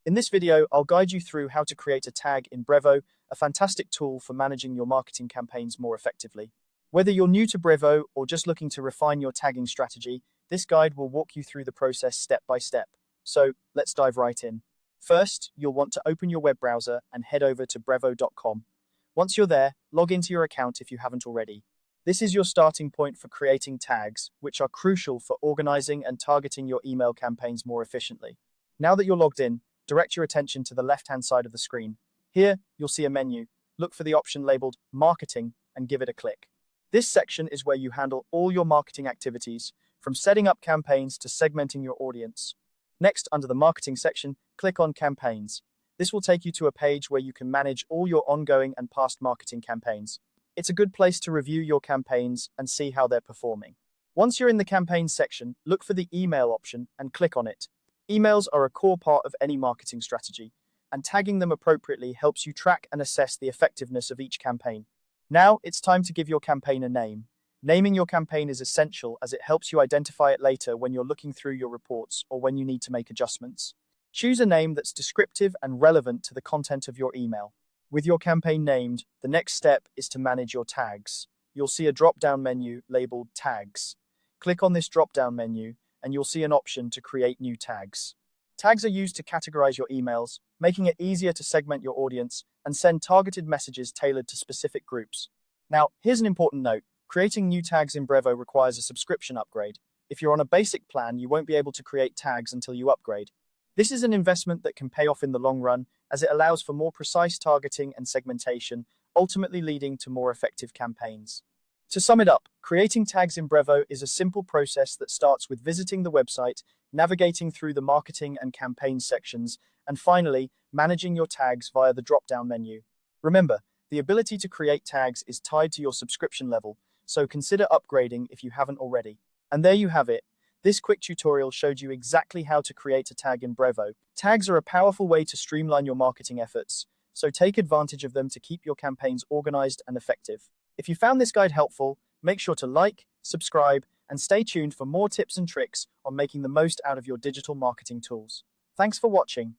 In this video, I'll guide you through how to create a tag in Brevo, a fantastic tool for managing your marketing campaigns more effectively. Whether you're new to Brevo or just looking to refine your tagging strategy, this guide will walk you through the process step by step. So let's dive right in. First, you'll want to open your web browser and head over to brevo.com. Once you're there, log into your account if you haven't already. This is your starting point for creating tags, which are crucial for organizing and targeting your email campaigns more efficiently. Now that you're logged in, direct your attention to the left-hand side of the screen. Here, you'll see a menu. Look for the option labeled Marketing and give it a click. This section is where you handle all your marketing activities, from setting up campaigns to segmenting your audience. Next, under the Marketing section, click on Campaigns. This will take you to a page where you can manage all your ongoing and past marketing campaigns. It's a good place to review your campaigns and see how they're performing. Once you're in the Campaigns section, look for the Email option and click on it. Emails are a core part of any marketing strategy, and tagging them appropriately helps you track and assess the effectiveness of each campaign. Now, it's time to give your campaign a name. Naming your campaign is essential as it helps you identify it later when you're looking through your reports or when you need to make adjustments. Choose a name that's descriptive and relevant to the content of your email. With your campaign named, the next step is to manage your tags. You'll see a drop-down menu labeled Tags. Click on this drop-down menu, and you'll see an option to create new tags. Tags are used to categorize your emails, making it easier to segment your audience and send targeted messages tailored to specific groups. Now, here's an important note. Creating new tags in Brevo requires a subscription upgrade. If you're on a basic plan, you won't be able to create tags until you upgrade. This is an investment that can pay off in the long run, as it allows for more precise targeting and segmentation, ultimately leading to more effective campaigns. To sum it up, creating tags in Brevo is a simple process that starts with visiting the website, navigating through the marketing and campaign sections, and finally, managing your tags via the drop-down menu. Remember, the ability to create tags is tied to your subscription level, so consider upgrading if you haven't already. And there you have it. This quick tutorial showed you exactly how to create a tag in Brevo. Tags are a powerful way to streamline your marketing efforts, so take advantage of them to keep your campaigns organized and effective. If you found this guide helpful, make sure to like, subscribe, and stay tuned for more tips and tricks on making the most out of your digital marketing tools. Thanks for watching.